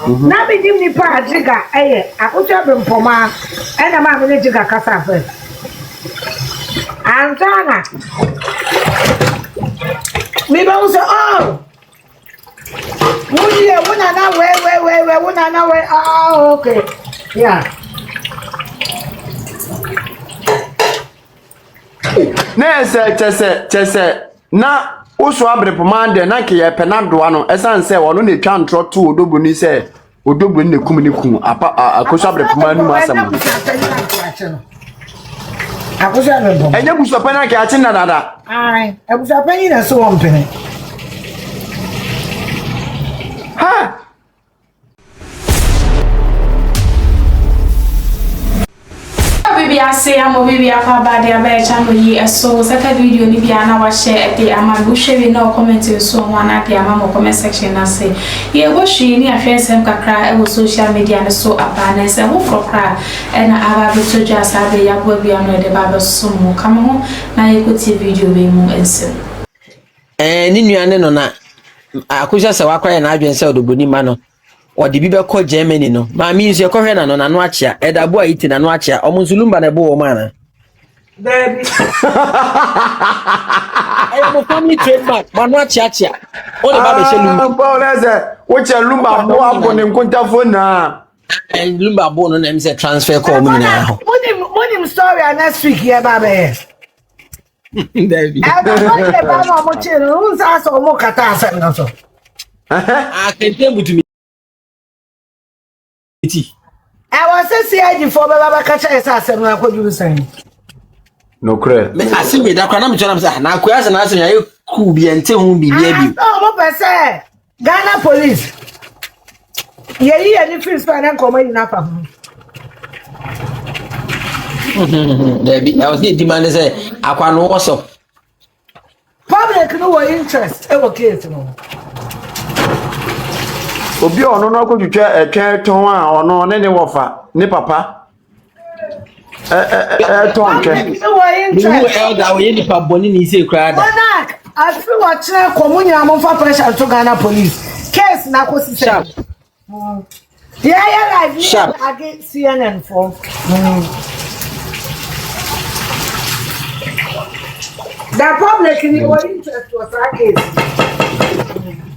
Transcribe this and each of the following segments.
Na me dim ni pa jiga Akosua Brempoma na ma me jiga kasa fe. Antana. Me ba say oh. Wuna na wuna na we ah okay. Yeah. Chese na Uswa Brempoma de na ke ye penadoa no esan se wono ne twa ntro to odobu ni se odobu ne kum ni kum Akosua Brempoma nu asam Akosua Brempoma enye Abusuapanin ke achi na dada ai Abusuapanin na so wompene ha Baby, I say I'm a baby. I can't buy the channel. Ye so second video ni bi ana wa share at the ama share we no comment so one at the ama comment section na say ye go share ni afia sem kakra e wo social media na so abana say wo for cry e na aba be to just abe ya bo bi ano de ba be so mo come ho na ye go tie video we mu ensem ni nuane no na Akosua se wakwa na adwen se odoboni ma no odi bi be ko Germany no ma mi nso ko hwe na no na no achia edabo a iti na no achia omunsulumba na bo o ma na baby ayo mo family trademark ma no achia o le ba be se lumba bo leze wo che lumba bo abo ne nkontafo na lumba bo no na mi se transfer call mu na ho Monim story next week here baba David I don't know about no mo chiro who's aso mo kata asan no so kente mutumi I was saying for baba kacha esa asem na kwoduru san no cre me asimi da kwa na me chona say na akoya se na asemi ayi ku bi ente hu bi bia bi oh mo pese Ghana police ye ni free span na komo ni na fa David I was the demand say akwa no what's up public no interest e wo case no obi ono no akotwetwa etwa ton a ono ne wofa ne papa ton twa no interest elder we ni pa boni ni say kra da Monak afi wa chere komunya mo fa pressure to Ghana police case na ko sise yeah live against CNN for the public ni wo interest was a case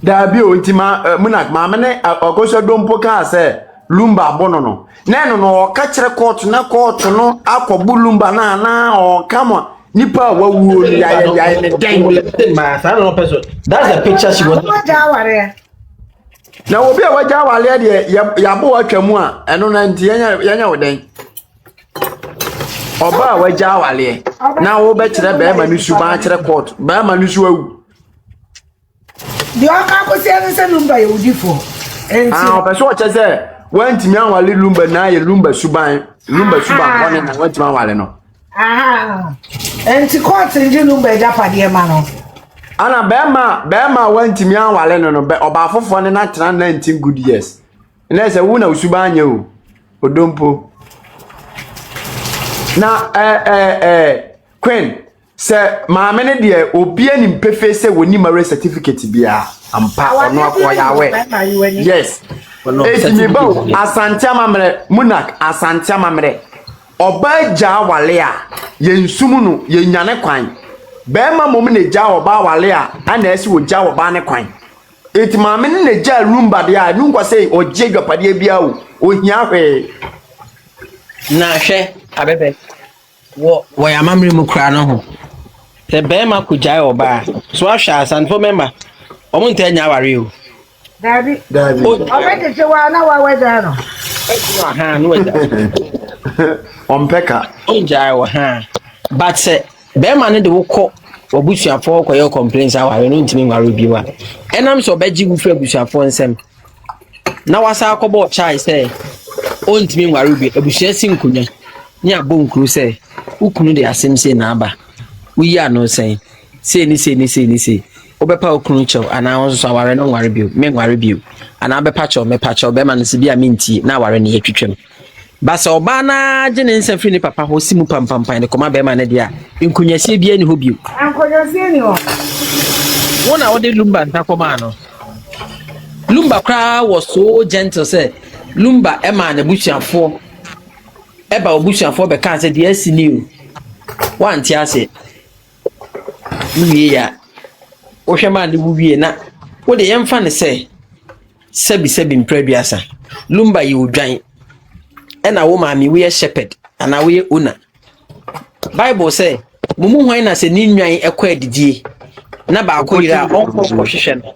da bi o ntima Munak ma me Akosua dompo ka se lumba abono no na no no ka kire court na court no akobu lumba na o kama nipa wawu ya ne den ma sa no person that's the picture she was na obi a waja wale de ya bo atwamu a eno na nti yanya woden oba waja wale na wo be kire be ma nusu ba kire court ba ma nusu awu the Akosua se lumba ye udifo person o chese wantimi anwale lumba na ye lumba suban woni na wantimi anwale no enti court nje lumba japade ma no ana bema wantimi anwale no be oba afofo ne na tena 19 good years na se wu na usuban anye o odompo na Queen se maame ne de obi ani mpefe se woni marriage certificate bia ampa ono akoya we yes etimi ba asante amamre Munak asante amamre oba ja wale a yensum no yenyane kwan bema mom ne ja oba wale a ana esi wo ja oba ne kwan etimame ne ja rumba de a nunkwa sei oje Ghpagetv bia o ohia hwe na hwe abebe wo ya mamre mu kra no ho te bema ku ja oba so ahwa asanfo member omo ntanya ware o Dabi obede je wa na wa weda no ha no weda ompeka onjai wa ha but say be man de wokọ obusuafo ko ye complaints aware no ntimi nware biwa enam so beji gu fra obusuafo nsem na wasa akọbọ chai say o ntimi nware bi obusua sinkunya ni abonkru say ukunu de asem say na aba uyi ano say say obepa okunu chew ana won so aware no nware bi me nware bi ana bepa chew me pa chew be man se bia minti na aware ne yetwetwem basa oba na gye ne nsafri ni papa ho simu pampampan ne koma be man ne dia nkunyasie bia ni ho bi ankonyasie ni ho wona wo de lumba nta koma no Lumba cry was so gentle, say Lumba Emma and the Bushian for Eba Bushian for the cancer, yes, new one tia say. Yeah, Oshaman the movie na what the young fan say. Sebi in prebiasa. Lumba you join. And a woman we a shepherd and a we owner. Bible say, Mumu Wina se Ninyan equed na ba akoyira onko hwehwe no.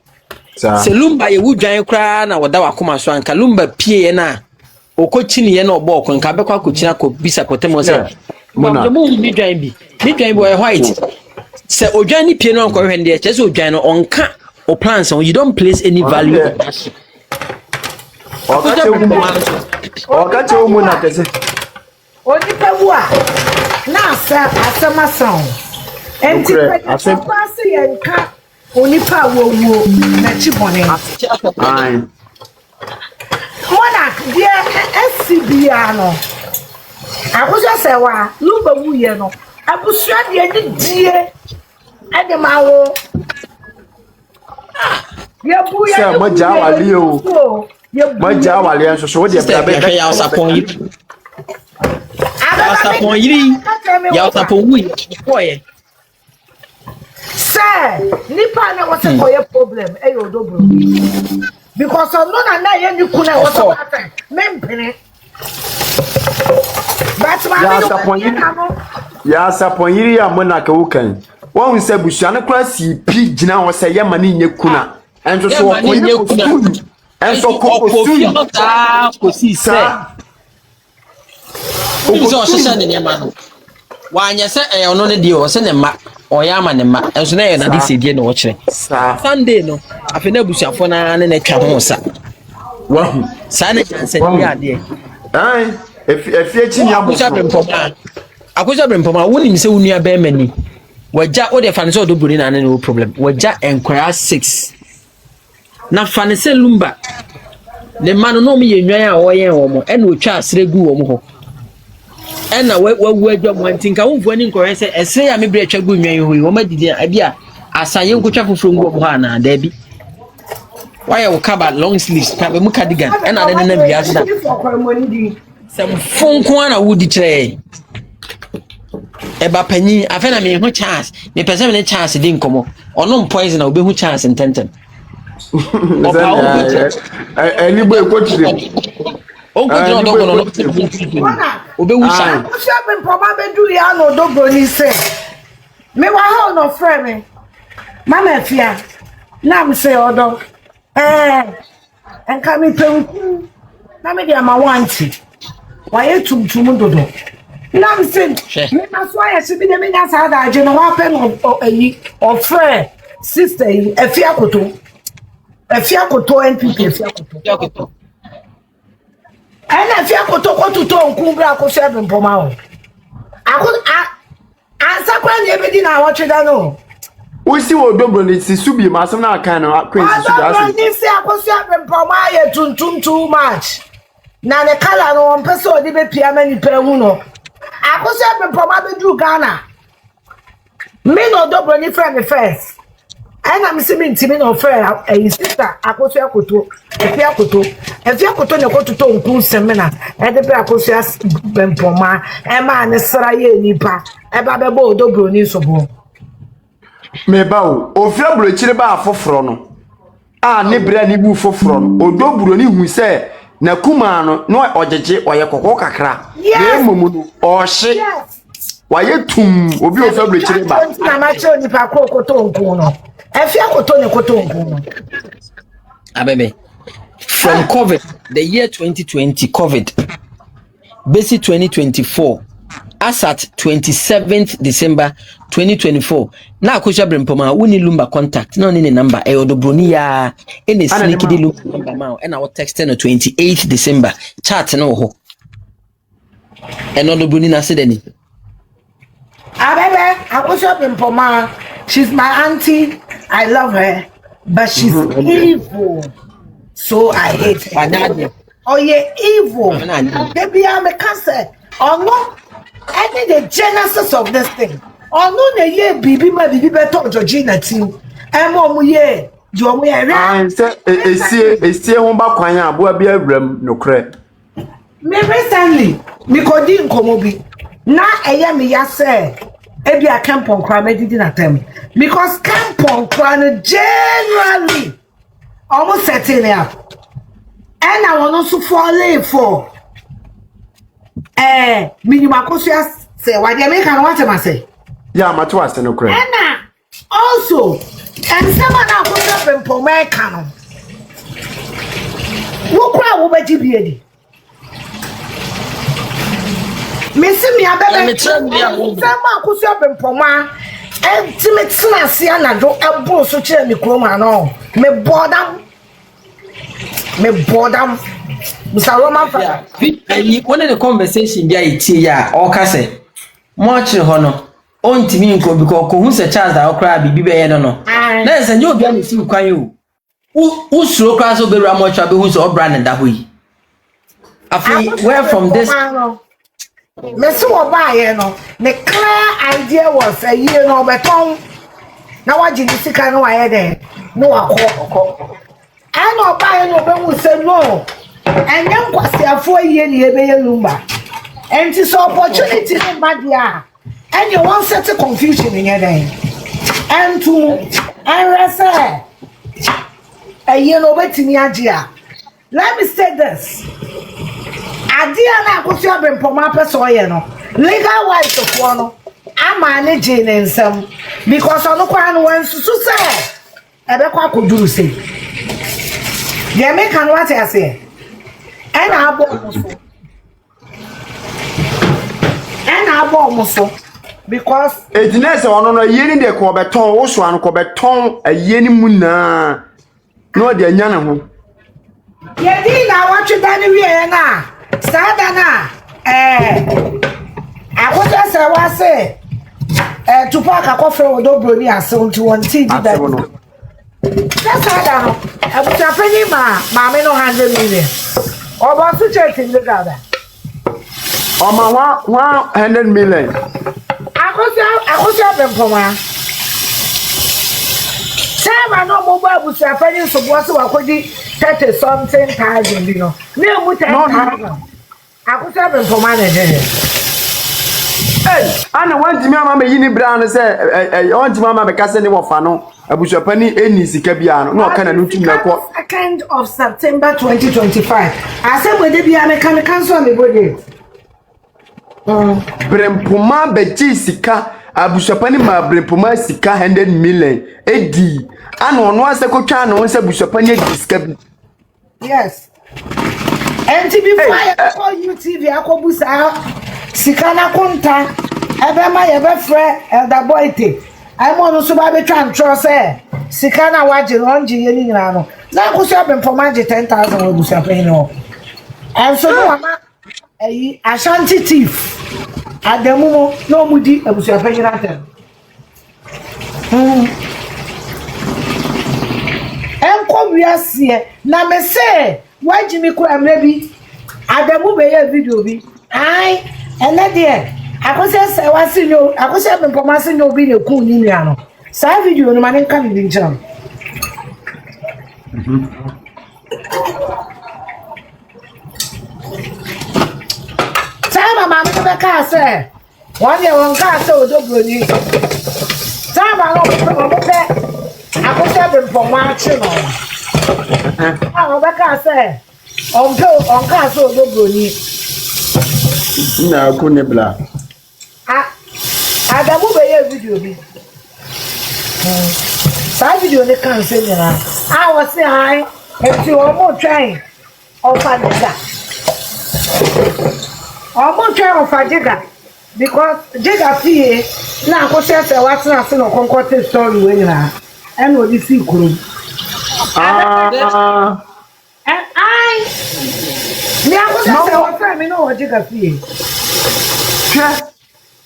Se Lumba ye wu join kra na woda wakoma so anka Lumba pie na okochini ye na obo okon ka bekwa kochina ko bisa potemo se. Mo mu mi join bi. Mi join boy white. Se ojoin ni pie no onko hwende e chese ojoin no onka o plans on you don't place any value on that. Okache umu na kese. Onipa wu a na asema sound. Enti kwase yenka onipa wo na chibone. Ai. Mona die SCBA no. Abuja Serwaa Lumba wu ye no. Abusua de ni die ade mawo. Ye bu ye. Se maja wali o. Maja wali enso so de bia ya sapon yiri. Ya sapon yiri. Ya sapon wu boy. Sir, nipa na what's a problem e yo dobro. Because no na ye ni kuna what's happen. Mempene. But ya sapon yiri ya mona ka wukan. Won se busua ne kra si pi gina wo se ye mani nye kuna. Enso so ko nye kuna. Enso ko si se. Oso sese ne ma no. Wanya se ono ne die o se ne ma oyama ne ma. Enso na ye na dise die ne wo kire. Sunday no. Afi na busuafo na ne twa ho sa. Wahu. Sa ne chance ne ade. Ai, efie chi nya bo. Akosua Bremps woni se wonu aba mani. Waja o de fa ne so do buri na ne no problem. Waja enkwara 6. Na fa ne se Lumba. Ne manu no me yenwan a oyen wo mo e na otwa asre gu wo mo ho. E na wawu adwa mo antinka wonfu ani nkore se esre ya me bre atwa gu nwan ho yi wo madidi abi a asanye nkotwa foforo ngu wo ho na da bi. Why you cover long sleeves ka be mu cardigan e na de na bia da. Sem fonko na wudi kire. Eba panyi afena me ho chance me pese me chance di nkomo ono poison na obehu chance ntenten. Any boy coaching. Onko jino dogo no obehu chance. Abusuapanin poma bedu ya no dogo ni se. Me wa ha no frɛ me. Mama Afia. Na me say odo. Enka me penku. Na me dia ma wanti. Wa ye tumtum dodo. Na me say me na so aye se bi de me nya sa da age no wa pe no ofre sister Afia koto. Afia koto NPP Afia koto. Ana Afia koto ko tuto nkungra Akosua Bremps o. Ansa kwa ni ebedi na awotwe da no. We see what dobro ni si subi ma asem na kan na queen si subi asem. Ni si Akosua Bremps ye tuntum too much. Na ne kala no on pese odi be pia mani pe hu no. Akosua Bremps be du Ghana. Me no dobro ni friend me first. Ana me se me ntimi no friend sister Akosua koto. Afia koto ne koto nkun semena. E de pe Akosua Bremps e ma ne sra ye nipa. E ba be bo dobro ni sobo. Me ba o ofia bro chire ba afoforo no ne bra ni bu foforo no odoburo ni hu se na kuma no no ojeje oye kokko kakra na emomu no ohye waye tum obi ofia bro chire ba na ma che oni pa koto nkun no Afia koto ne koto nkun no abebe from COVID the year 2020 COVID basic 2024 as at 27th December 2024 na Akosua Bremps woni Lumba contact na ne number e odobroni ya ene sneaky di Lumba ma e na wo text no 28th December chat no ho e no odobroni na se dani abebe Akosua Bremps she's my auntie. I love her but she's evil, so I hate her. Oh yeah, evil. Baby I'm a cancer. Oh no, I need the genesis of this thing. Oh no, ne ye bibi ma bibi beto Georgina team. Emo mu ye Jo mo ya an se esie ho ba kwan a bo bia awram nokre me recently me kodi nkomo bi na eye me ya say e bia campon kwa me didi na tem because campon kwa no generally almost setting up and I want to fall for minimum Akosua say why they make what am I say ya mato ase nokre and also and someone now put up in Pomeka no wo kwa wo beji biedi Messi me abebe someone Akosua be Poma ultimate sia na do ebo so kire mi kroma no me boredom Mr. Roman father one of the conversation bi ayi ya o ka say mo chire ho no ontimi nko because ko hu se chance da okra bibi be ye no na se nje obi an si kwan yo usuro kra so be ra mo cha be hu so obra ne da ho yi afi where from this Messi wo ba ye no the clear idea was a year no beton na waji ni sika no aye de no akọ I know buy no be mu say no and yan kwasiafo ye ni ebe ye lumba and this opportunity in badia and you want set confusion in your day and to and rasa a ye no betimi agia let me say this adia na Akosua be mpoma person ye no legal wise of one am managing ensem because onu kwa no wan susu say ebe kwa koduru say ye make an what I say and abo muso because ejinese ono no yeni de ko beton wo so an ko beton ayeni mu na no de anya ne ho ye di na watch dani wie na sada na Akosua Serwaa say Tupac akofre odobro ni ase unti won ti di that that's sada no Abusuapanin ma me no 100 million obo su check in the gather Oma 100 million. Akosua be mpoma. Serwaa no mo ba Abusuapanin so bo so wakodi 30 something thousand you know. Na mu 10,000. Akosua be mpoma na de. Ana wantimi ama me yini bra no say wantimi ama be kase ne wofa no Abusuapanin eni sika bia no na oka na nutum na ko 2nd of September 2025 ase bode bia me kan cancel me bode Brempoma beji sika Abusuapanin ma Brempoma sika 100 million edi ana ono ase ko twa no se Abusuapanin edi sika yes and before I call you TV akobusa sika na konta ebe ma ye be frɛ elder boyte I mo no so ba be twa ntro say sika na waje ronje ye ni nyina no na Akosua be mpoma je 10,000 we Abusuapanin no and so no ama ayi Ashanti thief Adamu mo no mudi Abusuapanin atem enko wiase na me say waji mi ko amrabi Adamu be ye video bi ai ene de Akosua Serwaa sinyo Akosua be mpoma sinyo bi ne ku ni nua no sa video no mane kan bi ncham Sama mama be ka say one year one ka say odobro ni Sama no be Akosua be mpoma chi no ah be ka say on ka say odobro ni na ko ne bla Adamu be ye video bi sa video ne kan say nyina I was say hi enti o mo try ofa diga o mo try ofa diga because diga fie na Akosua Serwaa tena se no konkote story we nyina and o di fi kuro and I me Akosua Serwaa friend me no o diga fie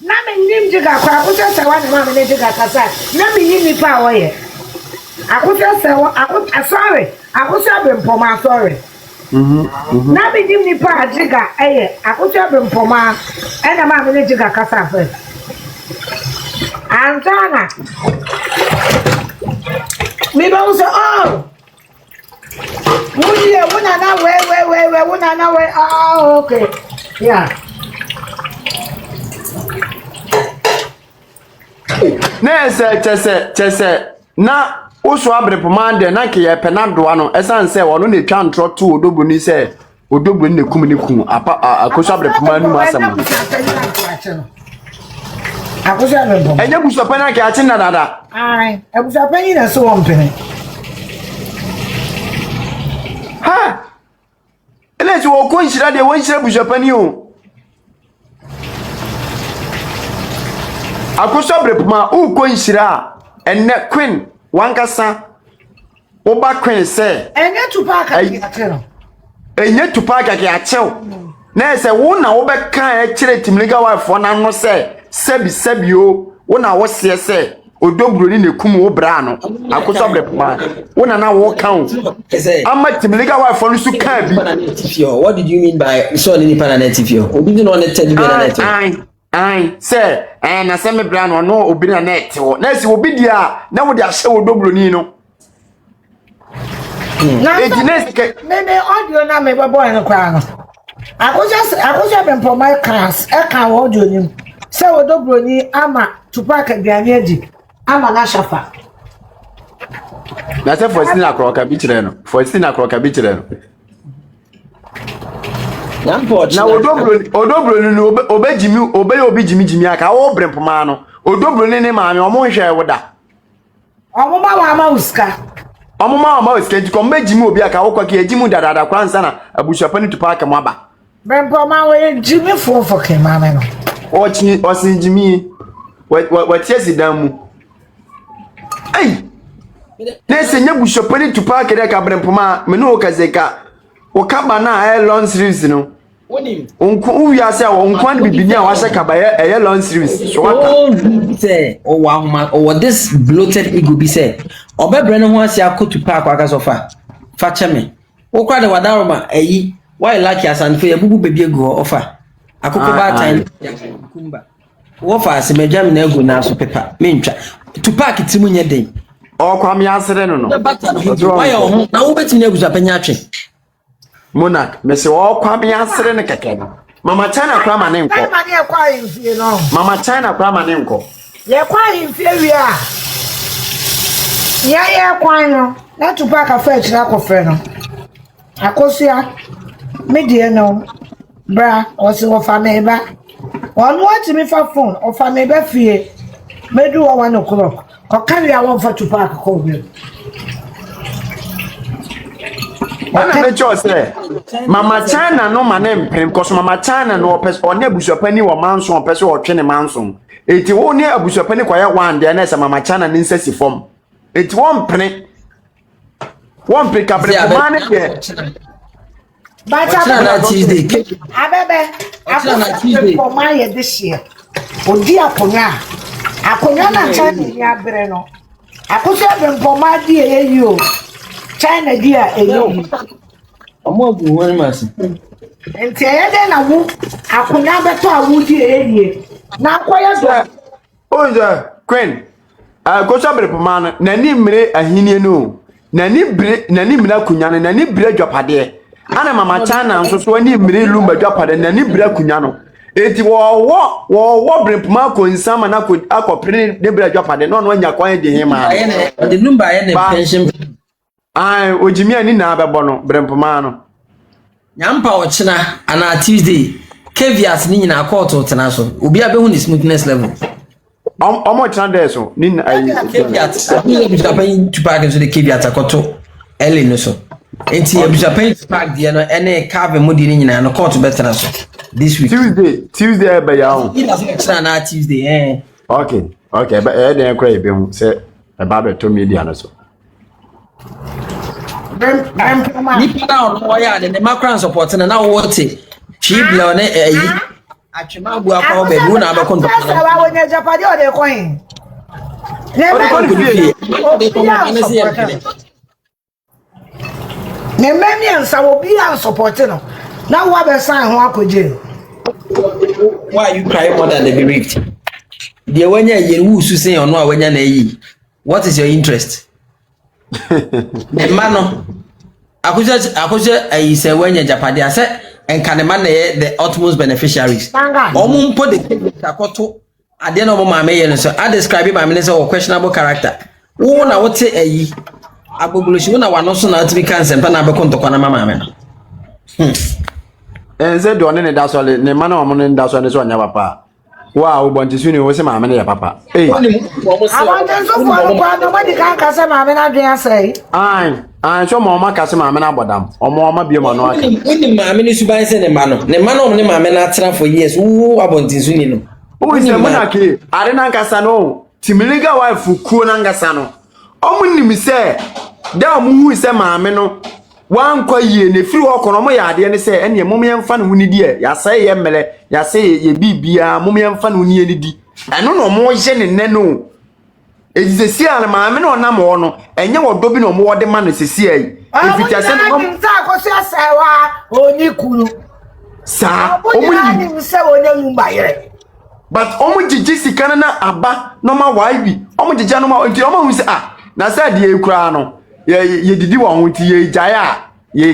na me nim diga kwa Akosua Serwaa na me diga kasa na me nim ni pa wo ye Akosua Serwaa sorry Akosua be mpoma sorry na me nim ni pa diga Akosua be mpoma na ma me diga kasa first Antana Me ba say oh. Wunye wunana we wunana we ah okay. Yeah. Chese na usu abrepomande na ke ye penado ano esan se wono ne twa ntro to odogbo ni se odogbo ne kum ni kum apa akoso abrepomande mu asam Akoso abrepom enya Abusuapanin ke achi na dada ai Abusuapanin na so wompene ha ele ti wo ko nshira de wo nshira Abusuapanin o Akoso abrepoma u ko nshira enne queen wankasa oba queen se enye tupaka kiachero enye tupaka kiachero na se wo na wo be kan e kire timliga wife na no se sebi o wo na wo se odobro ni nekum wo bra no Akoso abrepoma wo na wo kan ama timliga wife no su kan bi what did you mean by so ni pananetifio obi no na tell you na ai say na se me bra no obi na net wo na si obi dia na wo dia hye odobro ni no me audio na me boy no kwa no Akoso bempo my class e ka audio ni se odobro ni ama tupaka biane adi ama na shafa na se for sin akroka bi kire no na odobro ni obejimi obi jimi aka wo brempoma no odobro ni ne maame omo hwe woda omo ma wa ma uska nti ko mbejimi obi aka wo kwake ejimu dadada kwansa na Abusuapanin tupaka mo aba brempoma we jimi fofo ke maame no osin jimi watiesi damu ai nese nya Abusuapanin tupaka de ka brempoma me no kazeka okaba na long series no onku uwiase a onku an bibinia wa se kaba e long series so wata say o wa homa o this bloated ego bi say obebre no ho ase akotu park akasofa fa cheme wo kwa de wadaroma ayi why like asanfo ebubu bebi ego ofa akoko ba time kumba wo fa ase medwam na ego na so pepa mentwa tu park timu nye den o kwa mi asere no why o ho na wo betimi Abusuapanin atwe Monarch, Messi all kwame answer ne keke no. Mama China kwa mane nko. Mama ne kwa infie no. Mama China kwa mane nko. Ye kwa infie wi a. Ye kwa no. Na tupaka fa chira kofre no. Akosua me die no. Bra, o se wo fa me ba. Onu ati mi fa phone, o fa me ba fie. Medu 1 o'clock. O carry a won fa tupaka ko bi. Wana me cho say Mama China no mane mpem cause Mama China no pese one Abusuapanin wo manso pese wo twe ne manso eti wo ne Abusuapanin kwa ya wan de na se Mama China ni nsasi fom eti won pene kabre komane ye Bata na Tuesday abebe Tuesday for my year this year odi akonya na China ni abre no Akoso bempo ma di eyi o China dia eyo omo ogun won mas enti eyede na wu akonya beto awu di eyi na akoya do oza queen Akoso abrepoma na ni mire ahinie no na ni mire akunya no na ni bire dwapade ana Mama China nso so ni mire lumba dwapade na ni bire akunya no eti wo brepoma ko nsama na ko akopre ne bire dwapade no no anya kwan de hema the lumba ye ne pension ai ojimi ani na abebo no brempoma no nyampa ochina ana Tuesday caveat ni nyina court tena so obi abehu ni smoothness level omo china there so ni caveat ni Abusuapanin to park so the caveat akoto early no so enti Abusuapanin to park there no ene carve modi ni nyina no court better so this week Tuesday be ya ho china na Tuesday okay but dey cry be hu say e ba be to media no so nipa na ono ya de macron support na wote chibla na eyi atwema abu akwa be bu na abekon to Serwaa wonya Japade o de coin ne memi ansa obi an support no na wo be san ho akoje why you cry more than the bereaved the wanya ye wu su sen ono a wanya na eyi what is your interest Mano, Akosua ayi se wanya Japade ase enka ne man the utmost beneficiaries. Omo mpo de takoto ade na omo maame ye no so I describe maame ne say questionable character. Wo na wote ayi agbogoloshi wo na wano so na atimi kan sempa na abeko ntokwa na maame no. Enze do ne da so ne man omo ne da so ne so anya papa. Wa ubonti suni wo se maame ne ya papa. Eh. Abonti so fo kwa no body kan ka se maame na dwen asai. Ai so mama ka se maame na bodam. Omo bie mo no aka. Woni maame ne suban se ne man no ne maame na atra for years. Wo abonti suni no. Wo se mo na ke are na nkasa no. Timiliga wife kuo na nkasa no. Omo nim se da mo hu se maame no wan kwa yie ne firi ho kono mo ya ade ne se ene mo yemfa ne huni die ya sai ye mele ya sai ye bibia mo yemfa ne huni ne di eno no mo je ne ne no ejisesi ala maame no na mo no enye wodo bi no mo wode ma no sesi ai efita se no sa Akosua Serwaa oni kunu sa omo ni se wona mu bayere but omo jiji sika na aba no ma wai bi omo jija no ma nti omo hu se na sa de ekura no ye didi wo ho ti ye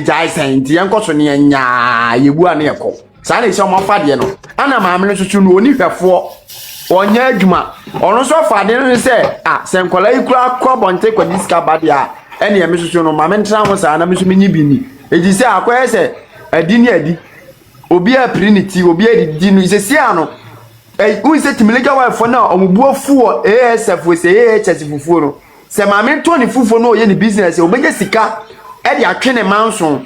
jai senti ye nkoso ne nya ye bua ne yeko sa na ise omo fade no ana maame no tutu no oni hwefo onya adwuma ono so fade no se se nkola ikura akọ bonte kwa diska bade ene ye mesusu no maame ntra mo sa na mesu menyi bi ni eji se akwa se adi ni adi obi a trinity obi a didi no ise se ano un se timilega wa fo na omubuo fuo ASF we se AHS fufuo no se maame Tony fufuo no ye ni business obeje sika e de atwe ne manso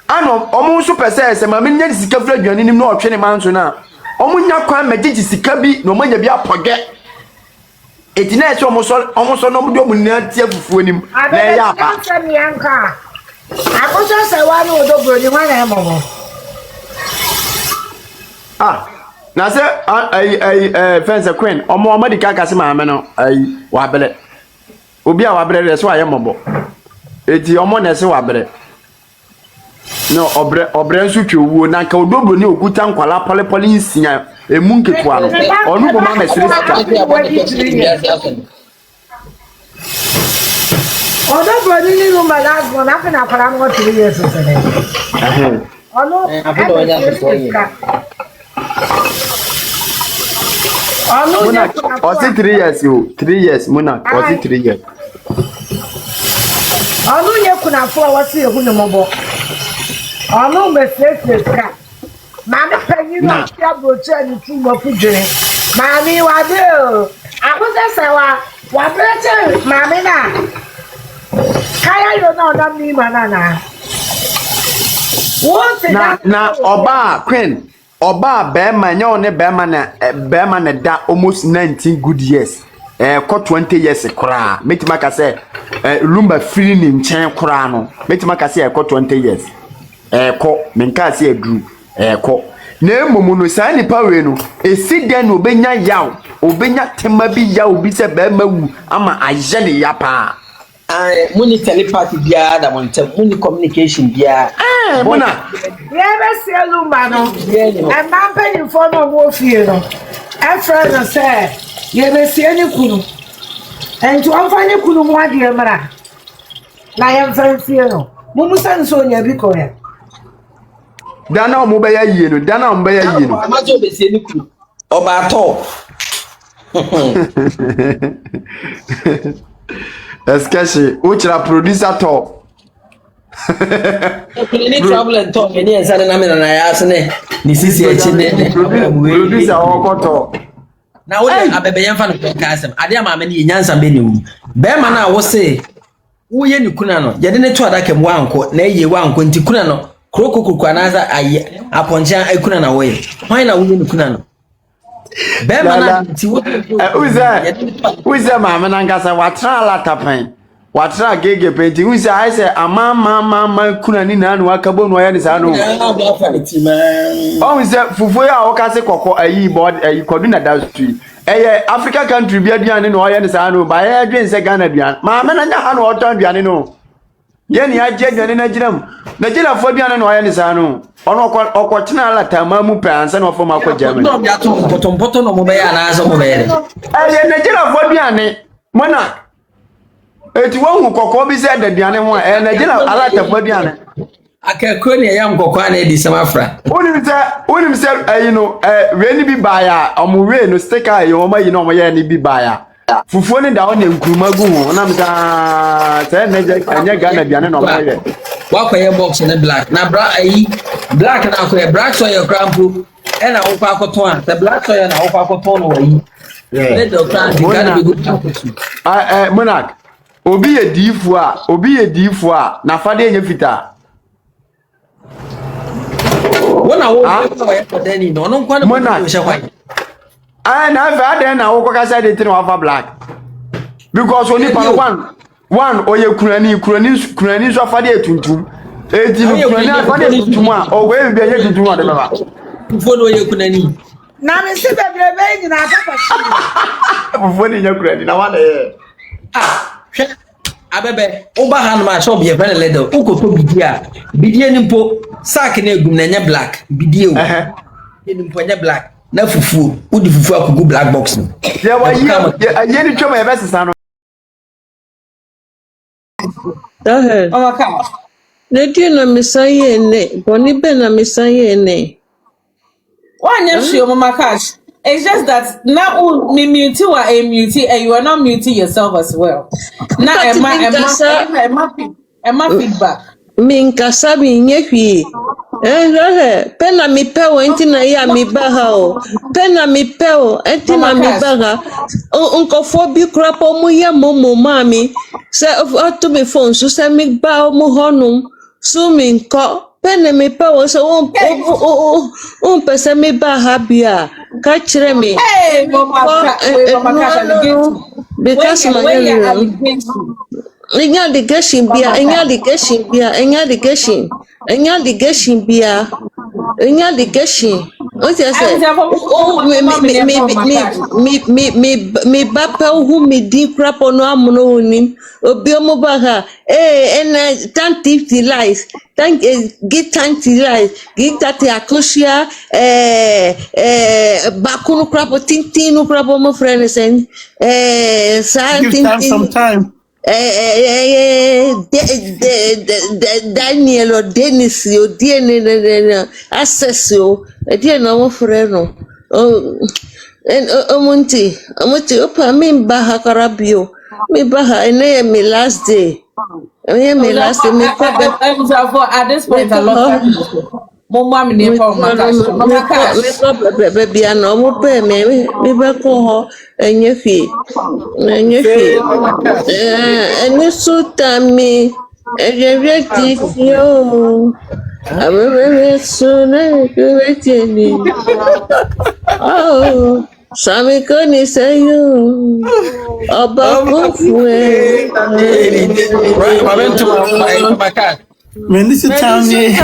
ano omo so pese se maame nya sika fura aduane nim no otwe ne manso na omo nya kwan magiji sika bi no manya bi apoge etina e so omo so no mo mu na tie fufuo nim na ya pa Akosua Serwaa no odobro ni wana e momo na se fence queen omo di kaka se maame no wa bele obi a wa bele re so aye mobo eti omo na se wa bele no obre nsu twuo na ka odobro ni okuta nkwala polepole nsia emu nketua no onu bo ma mesiri sika odobro ni no malago na fina para no 3 years so ne onu afido ya Muna, osi 3 years yo, 3 years muna, osi 3 years. Onu ye kuna fo wasi ye hunu mobo. Onu me ka. Mami panyi no ya brocha ni tu mo fudwere. Mami wade o. Akosua Serwaa, wa brocha mami na. Kaya yo na mi manana. What na oba queen Oba bema nyo ne bema na da almost 19 good years. Ko 20 years kura. Metima ka se lumba free ni nchen kura no. Metima ka se ko 20 years. Ko menka se adru. Ko na emomu no sa nipa we no esi den obenya yaw, obenya tema bi yaw bi se bema wu ama aje ne ya pa. Muni telepathy biya da montem muni communication biya muna yebe selu mano e mampe ni fo no wo fie no e friend say yebe sie ni kunu enti on fa ni kunu mu ade mara na yem fa fie no mu musa nso nya bi ko ya dana o mu be ya yie no dana o mu be ya yie no amazo be sie ni kunu oba to Eskeshi uchira producer to ni trouble and talk ni ensane na me na ya asene ni sisi echi ne producer okoto na wo abebe yemfa no ka asem ade ama me ni nyansa be ni wu be ma na wo se wo ye ni kuna no ye de ne to adaka mu anko na ye wa anko nti kuna no krokokoko anaza aye aponja akuna na wo ye hwan na wo ye ni kuna no be ma na nti wo uze mama na ngasa watra la tapen watra gege penti uze ai se mama kuna ni na anu akabo no ya ni sa no o uze fufu ya o ka se kokko ayi board ayi kodu na Déstroy Africa country bi aduane no ya ni sa no ba ya adwen se Ghana aduane mama na nya ha no oton aduane no ye ni aje aduane na ginam na gina fo aduane no ya ni sa no ono okotena ala tamamu pe ansa na ofo makọ Germany no bia to poto no mo be ya na aso mo be ye na gina fo aduane mona eti won kokko bi se daduane ho e na gina alata faduane akakro ne yam kokko na edi samafra wonim se you know we ni bi baya omuwe no sticker yo ma yi no mo ye ni bi baya fufuo ni da ho ne nkuruma gu ho na mta se na je anya ga na duane no mo ye wakoye box ne black na bra ayi black na akoye black so your crampo e na wo pa akoton a the black so na wo pa akoton no wayi let the cramp be gonna be good monarch obi ye difu a na fade enye fita wona wo we for deni no no kwa no hye kwai na fa den na wo kokasa de tin wa fa black because only one oye kurani so fade etuntum eti no kurani fade etuntum a o we bi enye tuntum a de baba fo no oye kunani na me se bebrebe nyina papa fo ni nya kurani na wa de hwe abebe uba han ma shop ye fene ledo ukopo bidie ni mpo sack na egum na nya black bidie o ni mpo nya black na fufu udi fufu akugu black box no ye wa ye ni twema ye besesa no Omaka ne di na misaye ne boni be na misaye ne One year, Omaka. It's just that now me mute wa a mute and you are not muting yourself as well. Now Emma feedback. Minkasa bi nyehwi pena mi pe o enti na ya mi ba ha o pena mi pe o enti na mi ba ha nkofo bi krapo mu ya momo mami se to me phone so se mi ba mu honum so mi nko pena mi pe o se on pese mi ba ha bia ka kire mi Hey, Mama, because my Enya ligation bia what you say me bapa hu me di crapo no amuno ni obi omo ba ha and thank life thank get thank life get that Akosua bakunu crapo tintinu crapo mo friends and some time. Daniel or Dennis or DNA access you no more friend and Omunti opa me baha karabio me baha and me last day me last day me at this point I love Mama me baby I know mo pay me ba ko ho enye fi and so tami everything yo I'm soon oh Sami koni sayo Abakufwe Menisi tami.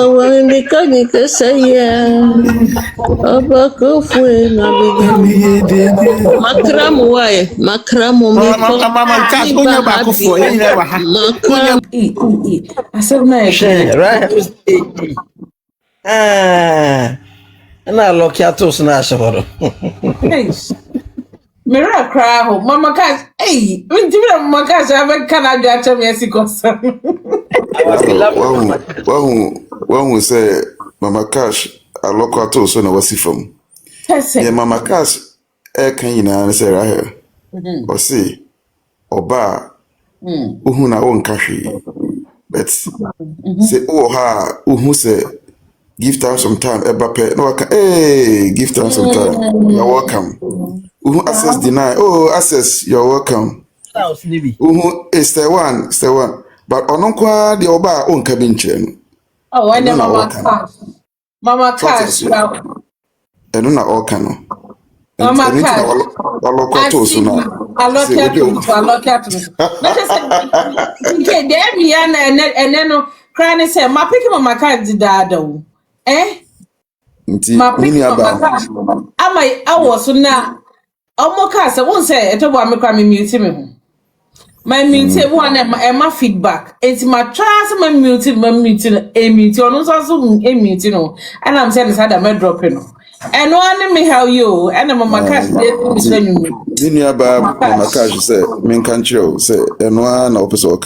Wani koni kasaya Abakufwe Makramu wae Makramu Mama cash unya bakufo ye never ha. I said no right na lokiatos na ashoro Mira cry ho Mama Cash hey ntimi Mama Cash ave kana dwa cha me asikosa When say Mama Cash a local to so na wasifam. Yeah, Mama Cash can you na say right here. Or say oba uhu na won kahwe. But say oh ha uhu say give time some time ebape no give time some time. You're welcome. Uhu access deny. Oh access you're welcome. Uhu is the one. But ononkwa the oba on cabin chain. Oh, I never Mama Cash. I don't know all can. Mama Cash. I look at us now. I look at me. Okay, there me and then crying say, my picking Mama Cash did that though. My picking Mama Cash. I was so now. Omo Cash, I won't say it about me crying muting me. my mute one my feedback. It's my trust my mute on also mute no. And I'm saying that I'm dropping. And one me how you and Mama Cash Mama Cash say men control say and one opposite.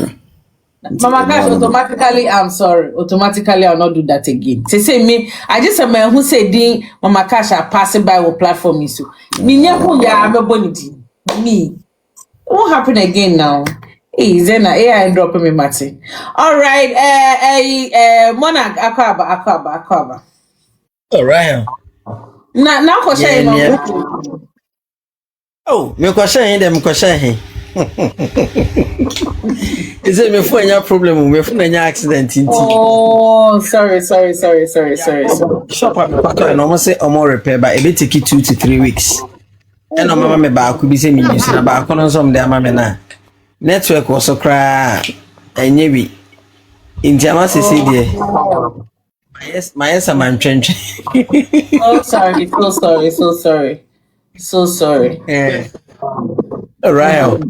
Mama Cash automatically, I'm sorry, automatically I'll not do that again. Say me, I just a man who said Mama Cash are passing by what platform is so. Me who ya have a bonity. Me. What happened again now? Hey, then AI dropping me Martin. All right, Monarch Akaba. All right. Now question. Oh, me question them question. Is it me for any problem? Me for any accident? Oh, sorry. Shop up, I almost say more repair, but it take it 2 to 3 weeks. And no mama me back could be saying me using about some there, mamma na. Network was so cry and maybe in Jamas is there. Yes, my answer, man, trench. Oh, so sorry. Yeah. All right.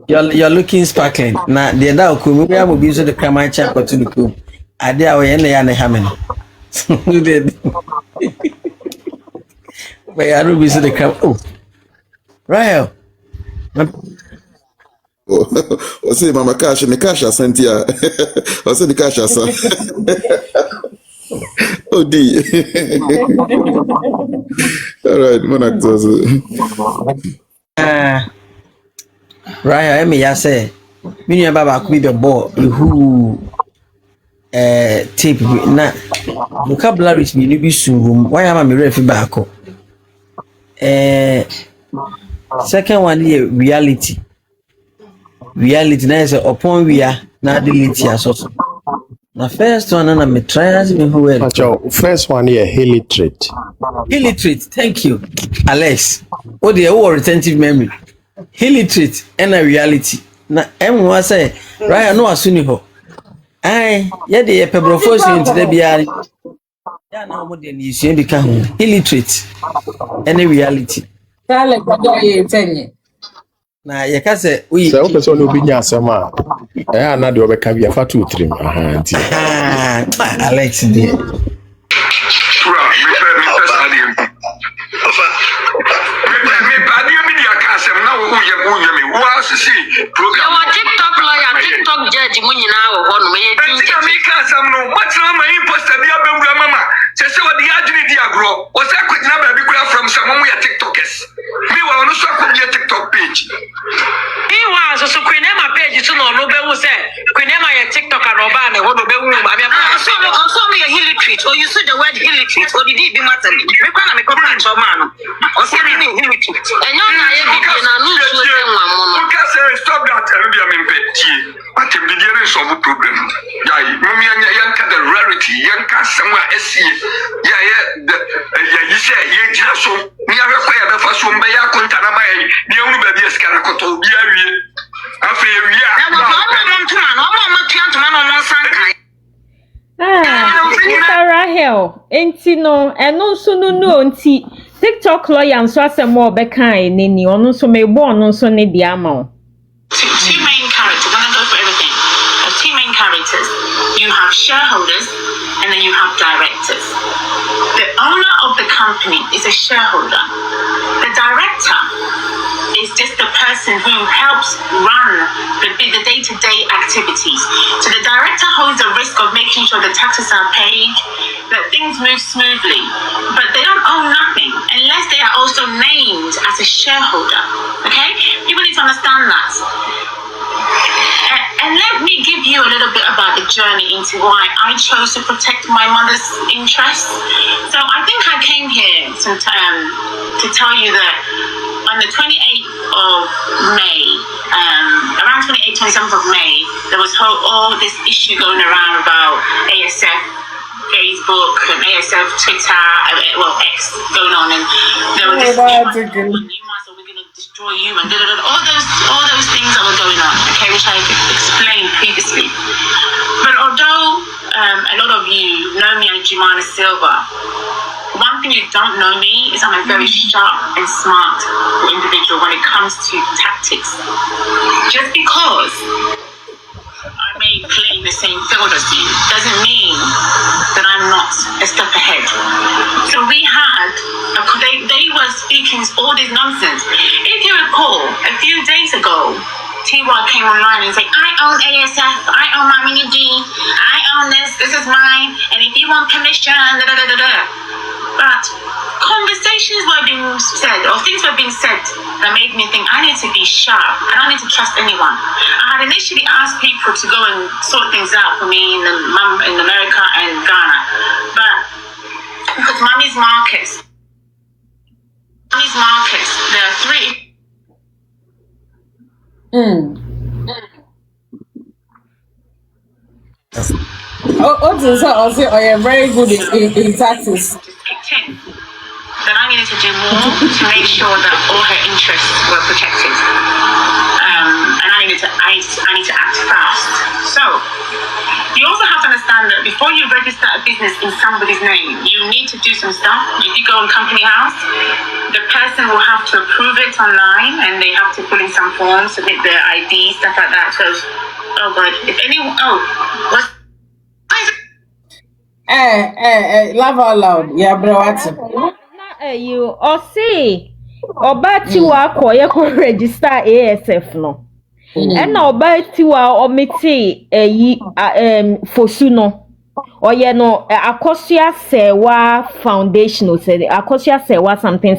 You're looking sparkling. Now, the other cool, we will be so the camera check or to the cool. I dare we end the hammer. But I don't be so the camera. Oh, right. O say Mama Cash, me cash sent ya. O say the cash sent. Oh dear. All right, Monarch. Right, I mean, I say, me and Baba could be the ball who tape na vocabulary is me be soon. Why am I ready back? Second one here, reality. Reality now is upon we are now delete as also. The first one, and I'm trying to who first one here, illiterate. Illiterate, thank you, Alex. Oh, the retentive memory. Illiterate and a reality. Na M1 say, right, no asuniho. Aye, yeah, the pebrofos into the BR. Yeah, now more than you see become illiterate and a reality. Na ye ka say we say o person no bi nya asema eh na de obeka bia fa 2 3 aha nti Alex dear TikTok lawyer, TikTok judge, money now, one may do some no. What's wrong? My imposter, the other mama. Say, what the agility agro was that quick number from someone we are TikTokers. We were on a TikTok page. He was also Quinema page to know no better say Quinema TikTok and Robana, what the woman. I saw me a illiterate, or you said the word illiterate, or did it be matter? We can't make a man, or something illiterate. And you're not stop that. What a million of problem. Yanka the rarity, Yanka somewhere SC. You say, you just so near the first one by Yakuntanama, the only baby is Caracoto. Mr. Rahel, enti no, and also no, nti TikTok lawyer and so as a more bekai, nini, or no so may born on so need the amount. Two main characters. I'm going to go for everything. There's two main characters. You have shareholders and then you have directors. The owner of the company is a shareholder. The director is just the person who helps run the day-to-day activities. So the director holds the risk of making sure the taxes are paid, that things move smoothly, but they don't own nothing unless they are also named as a shareholder. Okay? People need to understand that. And let me give you a little bit about the journey into why I chose to protect my mother's interests. So I think I came here to tell you that on the 28th of May, around 27th of May, there was all this issue going around about ASF, Facebook, and ASF, Twitter, X going on, and there was this destroy you and all those things that were going on, okay, which I explained previously. But although a lot of you know me as Jemima Silva, one thing you don't know me is I'm a very sharp and smart individual when it comes to tactics. just because I may play the same field as you doesn't mean that I'm not a step ahead. So we had, they were speaking all this nonsense. If you recall, a few days ago, T-Rod came online and said, I own ASF, I own my mini G, I own this is mine, and if you want permission, da da da da da. But conversations were being said, or things were being said that made me think I need to be sharp. I don't need to trust anyone. I had initially asked people to go and sort things out for me in America and Ghana, but because mommy's markets, there are three. Oh, you're very good in taxes. That I needed to do more to make sure that all her interests were protected. And I need to act fast. So you also have to understand that before you register a business in somebody's name, you need to do some stuff. If you go in company house, the person will have to approve it online, and they have to put in some forms, submit their ID, stuff like that. So, oh God, if anyone, laugh out loud. Yeah, bro, what's you or say Obati wa koye ko register ASF no. And na Obati wa omiti fosu no. Oye no Akosua Serwaa Foundation or say Akosua Serwaa something.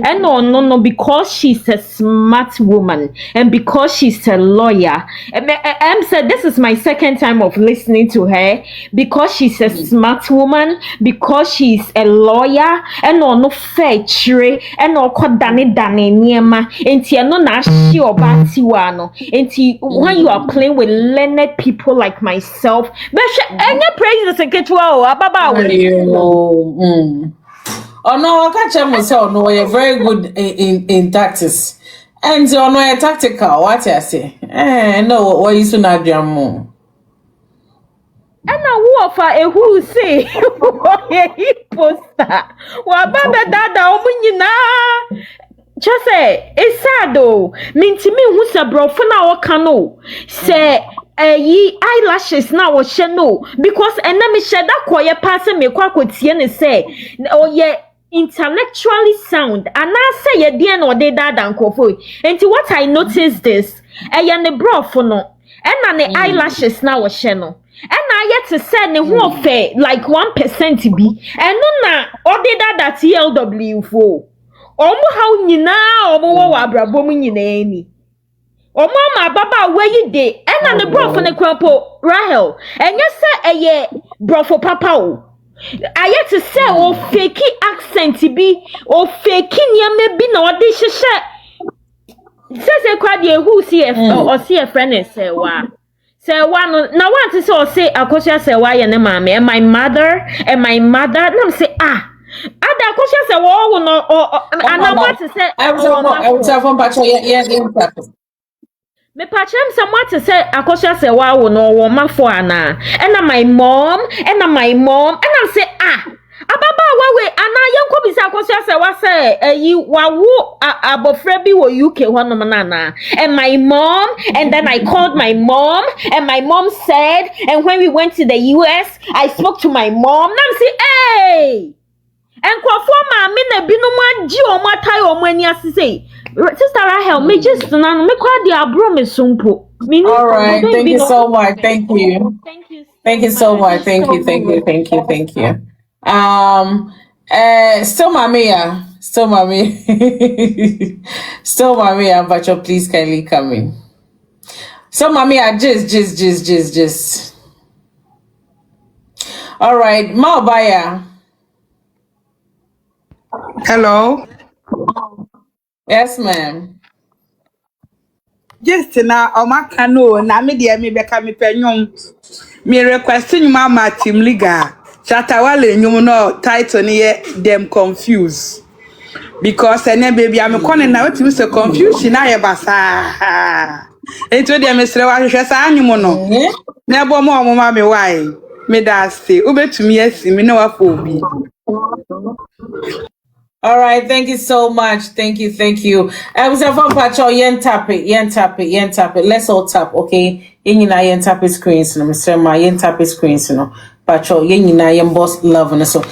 And no, because she's a smart woman and because she's a lawyer. And said this is my second time of listening to her because she's a smart woman, because she's a lawyer, and no fair trade, and no dane niema. Enti no na shi obati wa no. Enti when you are playing with learned people like myself, but praise the secretary ababa oh no, I catch him myself. No, you're very good in tactics. And so no, you're tactical. What I say? No, what you soon have your mom. And now who say he poster. Wa baba dada omunyina. Just say it's sad though. Minti me who sa bro for na okano. Say ye eyelashes now was no because enemy shed that quiet person me kwakotie say oh yeah intellectually sound and I say ye dear no de dad and kofo. And what I noticed this ne bro for no and the eyelashes now was no. And I yet to send a whole fair like 1% be and no na or de that TLW for omo how nyina omo wa brabo mu nyina ani. O mama baba where you dey and the bro for the crampo Rahel and you say ye bro for papa o I yet to say o fake accent be o fake nyame bi na odi hye say kwade who see or see a friend is Serwaa no na want to say Akosua Serwaa ye ne mama and my mother na say ada Akosua Serwaa no and I want to say I was from Pacho me pachem someone to say Akosua Serwaa wo no wo mafo ana and my mom and I say ababa we ana yenko bi say Akosua Serwaa say yi wawo abofra bi wo UK honom na and my mom and then I called my mom and my mom said and when we went to the US I spoke to my mom and I say hey and kwafo ma me na binom agi o matai o mani asise Sister Rahel, me just na me kwa di abro me sumpo. All right, thank you so much. Thank you. Thank you so much. Thank you. Still Mamia, but you please kindly come in. So Mamia, just. All right, Maobaya. Hello. Yes, ma'am. Just now, Omaka no, na me dear me beka me penyom. Me requesting mama team liga. Chatawale nyum no title ni them confused. Because ene baby I'm calling now to Mr. Confusion na ye basa. Ento dear Mr. wa hwehwe sa anyum no. Na bo mo mama me why. Me da say ubetumi asi me na wa for obi. All right, thank you so much. Thank you. Pacho, yen tap it. Let's all tap, okay? Yen tap it screens, no, Mr. Ma, yen tap it screens, no. Pacho, yen boss love, no, so.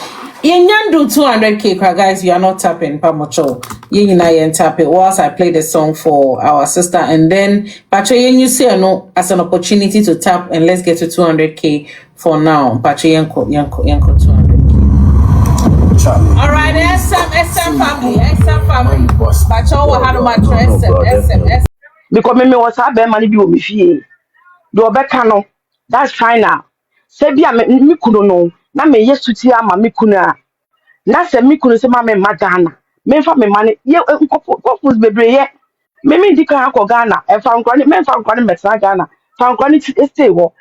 Yen do 200K, guys, you are not tapping, Pamocho. Yen tap it. Whilst I play the song for our sister, and then, Pacho, you say, no, as an opportunity to tap, and let's get to 200K for now. Pacho, yenko 200K. All right, SM family. But you will have my SM. Because me was a bear money be with me. Do a becano. That's fine now. Say be a me kuno no. Na me yes to tia ma me kuna. Na se me kuno se ma me magana. Me fa me money. Ye nkofus bebre ye. Me di kan akọ Ghana. E fa nkwane me fa nkwane metra Ghana. Fa nkwane stay wo.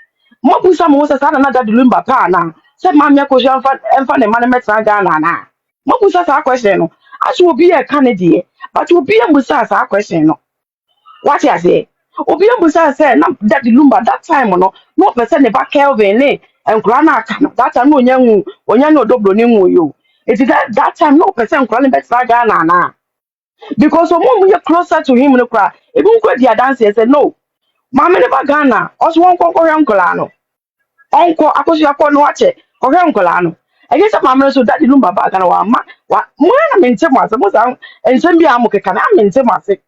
Mo busa mo se sa na da lumba pa na. Se ma me akọ enfa ne mane metra Ghana na. Mo busa sa question no. As will be a candidate, but will be a musa sa question no. What you say? Obi abusa say na that the lumba that time no person never Kelvin and grana can that time no nyanwu onya no dobro ni nwu yo. It is that time no person grana better Ghana na. Because omo we closer to him no cry. Even go dia dance say no. Mama never Ghana. Also won ko uncle ano. Uncle Akosua ko no ache. Ko uncle ano. I guess mama so that the lumba ba Ghana wa mo na mente mo ase mo san ensem bia mo keka na mente mo ase.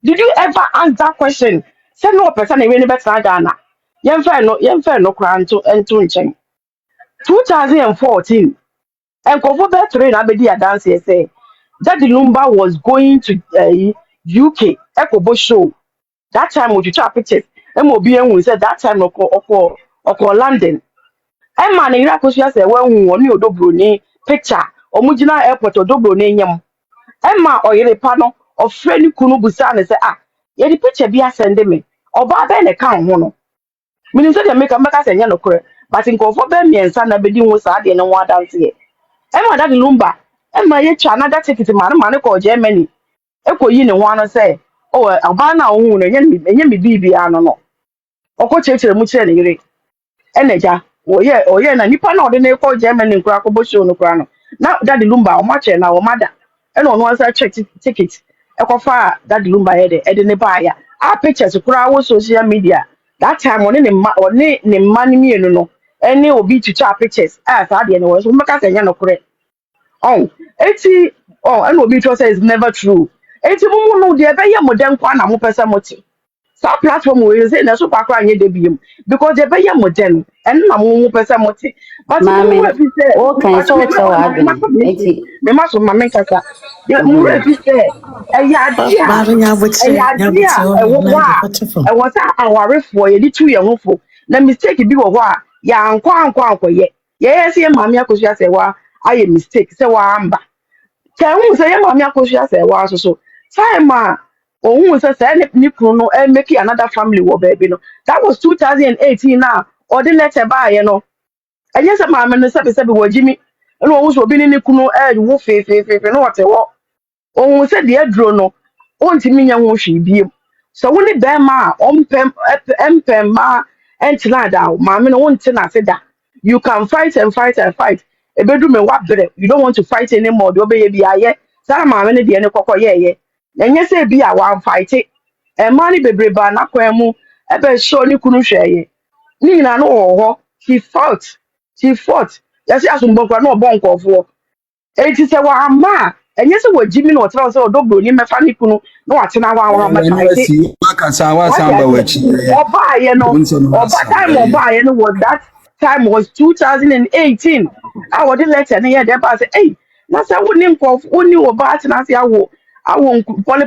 Did you ever ask that question? Say no person even better Ghana. Yemfa no kran to nchen. 2014. And Kofo Betray na bedi dance say that the Lumba was going to UK Ekobo show. That time we try pictures. MOBN we said that time oko London. E man in Akosua say when we odobro ni picture omugina airport odobro ni nyam. Emma oyere no of friend kunu busa ne say ye the picture be send me oba be ne kan ho no meaning say make say nya no kore but nkofo be miensa na be di ho sa de ne ho dance ye Emma that lumba Emma ye cha na that ticket man ko Germany ekoyi ne ho no say oba na ho no nya me bibia no okọ chechere mu chere ne yire eneja oye na nipa na ode ne ko Germany nkura ko bo show no kura no na that lumba o ma che na o mada e no answer check ticket ekofa that lumba head e de ne ba ya pictures kura wo social media that time one ne man mienu no any obi to chat pictures sa de ne wo so meka say nya no kure eti and obi to say is never true eti mumu no de be ye modern kwa na mo pese moti sa platform we say na so pakra anye de biem because de be ye modern and na mo pese moti but Mami, okay, so what me ma so mama kaka mo refi say eya e wo sa awarefo ye di tu ye hofo na mistake bi wo ho a ya ankwa ye say mama Akosua say wa aye mistake say wa amba Kemu say mama Akosua say wa so time ohun say ni kunu no make another family wo baby no that was 2018 now or the letter by you know I just mama no sabi wo jimi no ohun so bi ni kunu wo fe no what wo ohun say the dro no ontimi nya ho hwe biem so wo ni be ma empem ma entina da mama no wonte na se da you can fight ebedu me wabere you don't want to fight anymore do be bi aye sa mama ne de ne kokoye enye se bi a wan fight e ma ni bebreba na kwan mu ebe show ni kunu hweye ni na no ho he fought yes asumbo kwa no bon kofo enti se wa ma enye se wajimi no tra se odobro ni mefa ni kunu no atena wa ma fight oba ye no was that time was 2018 I would letter near the bus hey na say woni nkof woni oba atena se awo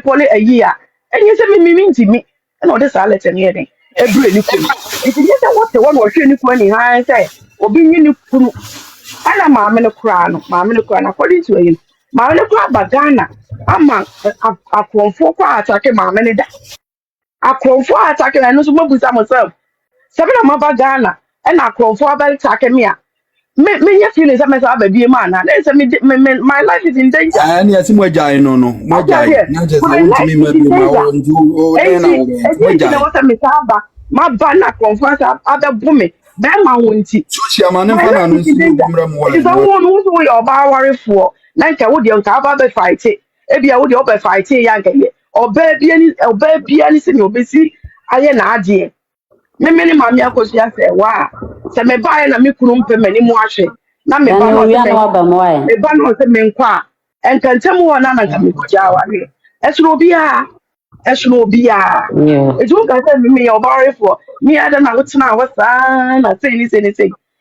pole a year and you say me ntimi na ode sa letter near den ebre ni kunu it is just what the one was ni kunu ni han say obi nyi ni kunu ana maame no kura no according to him maame no kura bagana ama akonfo kwa atake maame ne da akonfo atake na no so mabusa myself seven na mabagana and akonfo abel take me a me your feelings am say ababie man na say my life is in danger ani ati mo jai no mo jai na just want me maybe ma won do o na mo jai na what me saba ma ba na akonfo abebu me be ma wonti social man fa na no so gumra mo wala it is a one who we are worry for nanka wo de nka aba be fight ebia wo de obe fight ya nka ye oba bia ni se ni obesi aye na ade me mami Akosua say wa se me ba na me kunu mpe mani mu ahwe na me ba no se me ba no se me nkwa enkantem wo na nka me kuja wa re esuro bia eju ka se me ya obare for me ada na wotena wo sa na say ni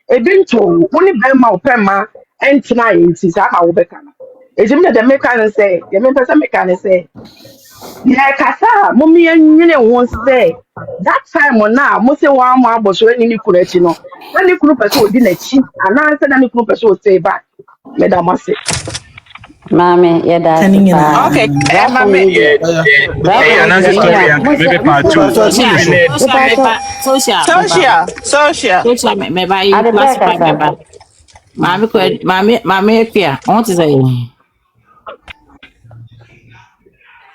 ebi nto woni be ma opema entina enti sa ma wo be kana eju me de me kan say de me pesa me kan say yeah, kasa mummy and won't say that time or now, most of one more was when you could let you know. When you could pursue dinner cheap, and I said, I could pursue say back. Madam Massey. Mammy, yeah, that's Okay, mammy. Hey, another story. Maybe part 2. Social. Me buy you classify member. Mommy, Afia. I want to say,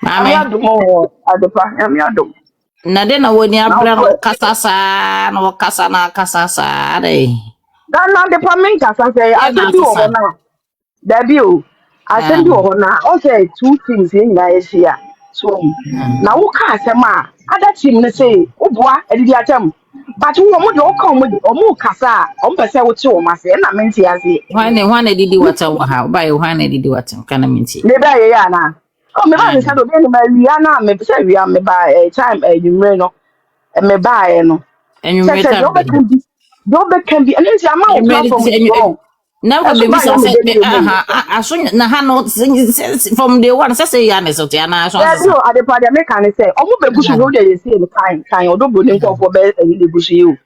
I'm Mammy. not the more at the back. I'm not the Na de na woni abra no kasasa no kasasa dey. That not the permanent cassa say, I send you over now. Debut. I send you over now. Okay, 2 teams in Nigeria. So now, who can't say, ma? Other team, they say, oh, boy, and the atom. But who will come with or more cassa, on per se with 2 must say, and I meant to say, Why did you what how by why did you what can I mean? maybe I am. Oh, me ba nsa do be me Rihanna me say we am me ba time you no me ba no. And you Say made do be can be and then say am on platform wrong. Now the baby said I saw na ha no from the one say ya so te na so. Yeah, you at the party make can say omo be busu no dey say the kind odo bro ni nko for be the busu you.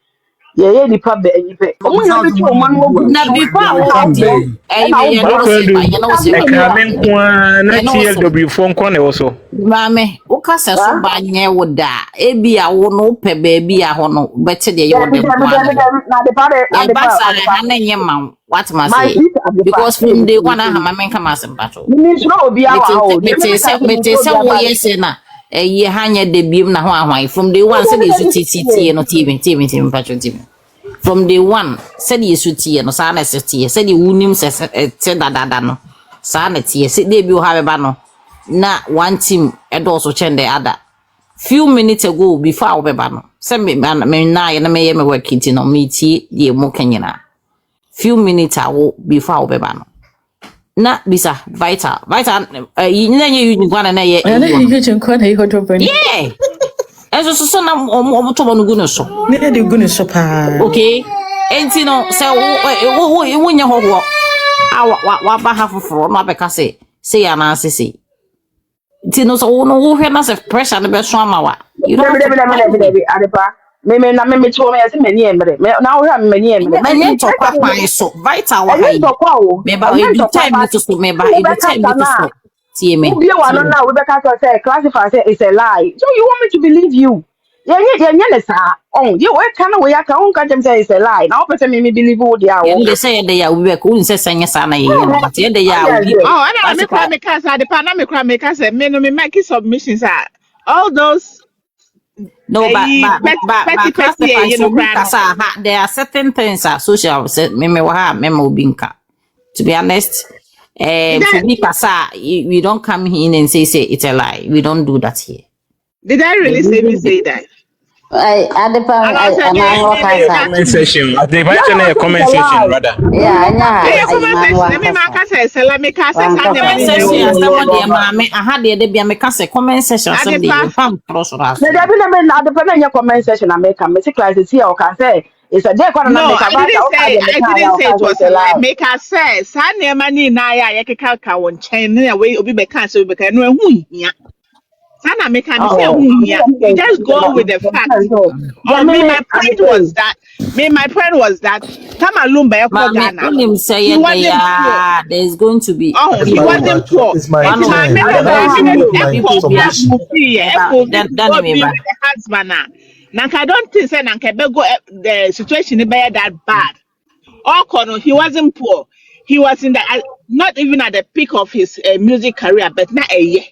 Yeah, nipa be anyipe. Omo nya be tu omo no ogu. Na before na TLW phone call also. Mame, o kasa so ba nye wo da. Ebi a wo no pe baabi a ho no bete de yo de. Na the party na na nye ma what must say because from day one ha mame come as mpacho. Ni sure obi a wa ho. Mete se wo yese na ye hanya de biem na ho ahwan from day one say dey so titi no TV mpacho TV. From day one said yesu tie no sa na se tie said the wunim se dada no sa na tie said dey bi o ha beba no na one team edo so chen the other few minutes ago before I beba no say me na ye na me work it no me tie the mo kanyina few minutes ago before I beba no na bisa vital nyina ye yu gwana na ye yeah enso so na omo to no gu no so Me dey gu no so pa. okay enti no say wo nya ho wa ba ha foforo no abeka say ya na say enti no so wo hwe na say pressure no be so amawa you don't adepa me na me cho me say mani emre me na wo hwe mani emre me to kwa so vital wa hai me ba e do time to so me ba e do time to so tie me we be one now we be can say classify say it's a lie so you want me to believe you yeah lesa oh you we can we aka on ka dem say it's a lie now person me believe wo dia wo they say they ya we be ko say sanya sa na ye but they ya oh and me cry me can say the pa na me cry me can say me no me make submissions are all those no but you know there are certain things are social me wa me obinka to be honest to be kasa we don't come in and say it's a lie we don't do that here. Did I really say that? Comment section. The vital comment section rather. Yeah, comment section. Me ma say sell me ka say comment section. Somebody ma I had the be me ka say comment section somebody fam cross us. Na dey be na the person your comment section na make am say class here o ka say it's a day na make am. I didn't say it was a lie. Make us say sa na mani na ya ye keka ka won chen na we obi be ka say obi be ka no ehu hia. Sana make am say ehu hia. You just go with the facts. My point was that Tamalumba Ghana. There's going to be he wasn't poor. I don't think the situation is that bad. He wasn't poor. He was in the not even at the peak of his music career, but not a year.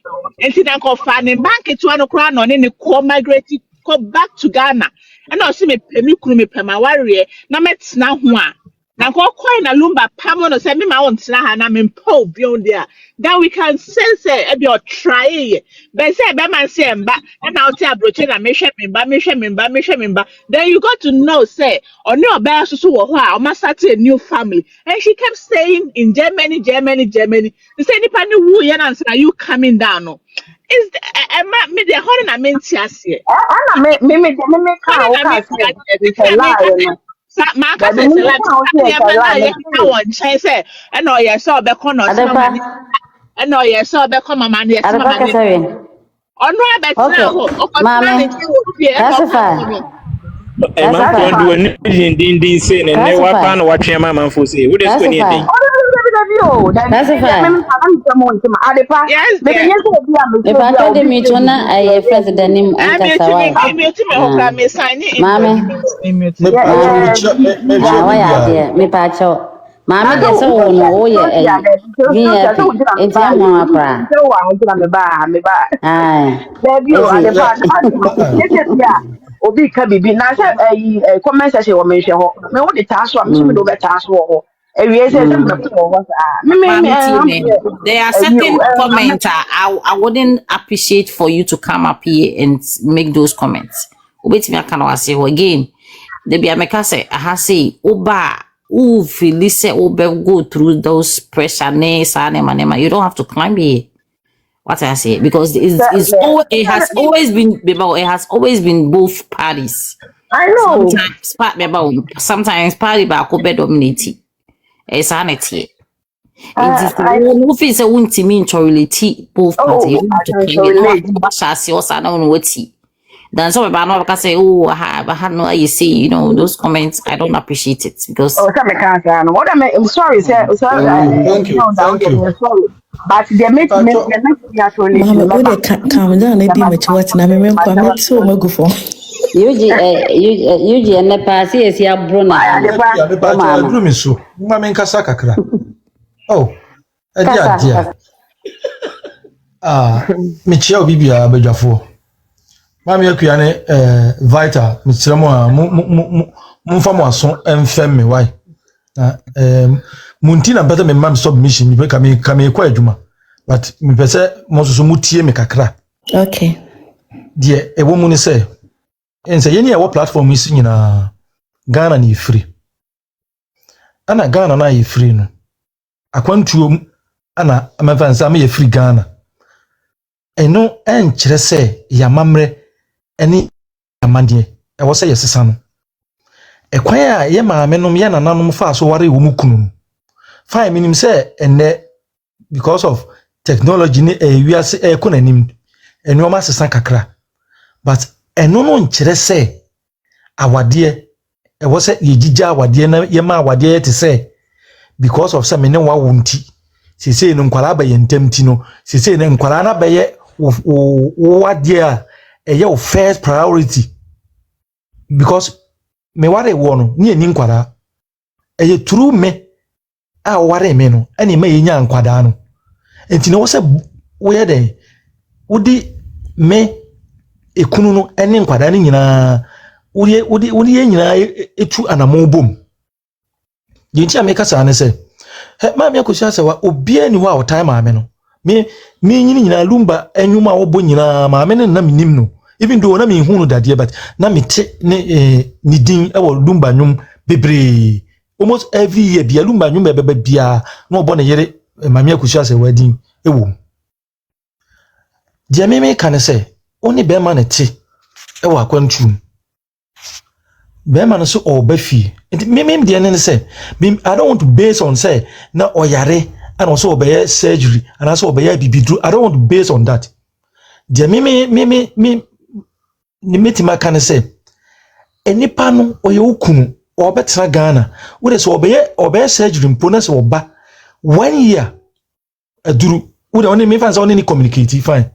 And he then called Fanning Bank it to crown on any migrated back to Ghana. And I see me pema warrior, na met now one. na ko coin na lumba pamo no say me ma won tena ha na me po beyond there. Then we can sense e be or try. But say be man say mba and now tell broche na me hwe me mba. Then you got to know say oni oba so wo ho a o ma start a new family. And she kept saying in Germany. You say nipa ni wu ye na say you coming down no. Is me the horn na me ntiase. Ana me ka o ka say it's a lie no. Ma ka say say lie. Na ye ka won chen say e no ye so be ko no mama ni. E no ye so be ko mama ni, yes mama ni. Ono abetina ho. O ko tena ni ti wo fie e no ka no. Man for do anything say ne wa pa na wa twen man for say. Who dey school ni dey? That's a fact. Yes, If I told him it one, I president him Ahintasemtv. Mame, me pacho. Mame de so no ye VIP. It's a more pra. Obi ka bibi na say comment section wo menhwe ho me wo de taso am so me do be taso ho ewie say me ko ho there are certain comments I wouldn't appreciate for you to come up here and make those comments. Wait me I can say again. They be America say I say oba who feel say oba go through those pressure you don't have to climb here. What I say because it has always been both parties. I know. Sometimes party back be dominated. It's sanity. It is the who is a won't mean to relate both parties. Then some about can say, oh, I had no you see, you know, those comments I don't appreciate it because I'm sorry, sir. Thank you. I'm sorry. But they make me actually. Mama, calm down. Maybe much what na me kwa so magu for. Yuji ene pasi esi abrona. Mama, bro me so. Mama nkasa kakra. Oh, adia. Me chia obi abadwafo. Mama yakua ne vital me tiramo a mo fa mo aso enfem me why. Muntina better me mam submission me kame kwa adwuma but me pese mo so mutie me kakra. Okay. Die e wo mu ni say ense ye ni e wo platform isi nyina Ghana ni free. Ana Ghana na ye free no. Akwantuom ana amafansa me ye free Ghana. Eno enkyere say ya mamre eni amande e wo say yesesa no. Ekwan a ye maame nom ye nananom fa so ware wo mu kunu. Fine minim say enne because of technology ni wiase ekonanim eno ma sesa kakra but eno no nkyere say awade e wo say ye gija awade na ye ma awade te say because of some ne wa wonti sese no nkwara ba ye ntamti no sese ne nkwara na ba ye wade a ye first priority because me ware wo no ni eni nkwara eye true me a ware me no ani ma yenya nkwada no enti no se wo ye den wodi me ekunu no eni nkwada no nyina wodi ye nyina etu anamo bom yenti ameka sa ne se he ma me akosia se wa obi ani ho a time ma me no me nyina lumba enwuma wo bo nyina ma me na minim no even though na me hu no dade but na me te ne din e wo lumba nwum bebre almost every year bia lumba nwum bebe bia na obo ne yere mame akusia se wadin ewo dia me kan se oni be ma ne te e wo akwantu be ma no so oba fie me dia ne se I don't want to base on say na oyare and also obey surgery and also obey bibidru. I don't want to base on that. Dia me ni metima kan say enipa no oye okunu obetra Ghana wo de so obey surgery mpo se oba 1 year aduru wo de oni me fan say oni ni communicate fine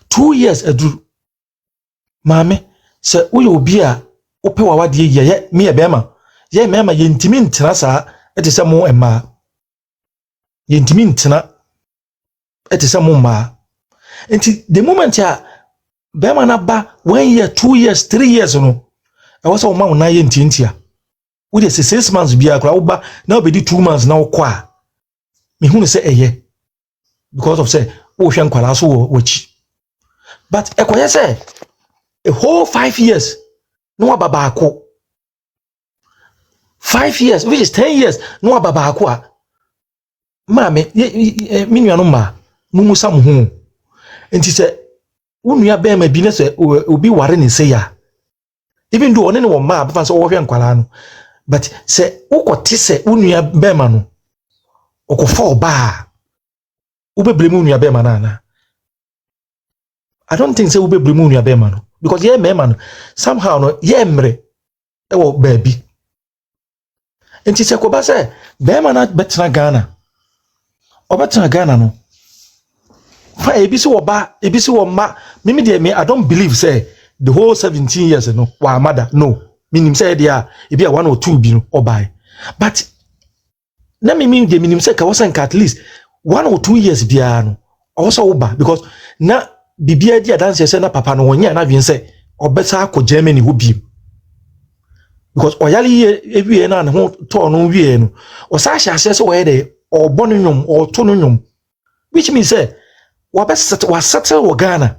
2 years aduru mame se wo ye obi a ope wawade ye me ye bema ye mema ye ntimi ntena saa ete se mo ema ye ntimi ntena ete se mo ma enti the moment ya bema na ba 1 year 2 years 3 years no e wo se wo ma wo na ye ntintia we dey say 6 months bia kra wo ba na be di 2 months na wo kwa me hu say eye because of say wo hwe nkwala so wo chi but ekoye say a whole 5 years no wa baba ako 5 years which is 10 years no wa baba ako a mame me nuanu ma mumu sam hu enti say wo nua be ma bi ne say obi ware ne say ya even though one ne wo ma ba so wo hwe nkwala no but say ukote say wo nua be ma no okofa oba ube blame nua be ma na I don't think say ube blame nua be ma no because ye me ma no somehow no ye mre e wo baby enti say ko ba say be ma na betra Ghana obetra Ghana no fa ebisi wo ba ebisi wo ma me de me I don't believe say the whole 17 years no wa mother no minim say dia ebi a 1 or 2 bi no obai but na me de minim say ka wosan ka at least 1 or 2 years bia no also oba because na bibia di dance say na papa no wonya na dwen say obesa akọ Germany ho bi because oyali ewie na ne ho to no wie no o sa hya hye say we dey o bo no nwom o to no nwom which means say wa settle wo Ghana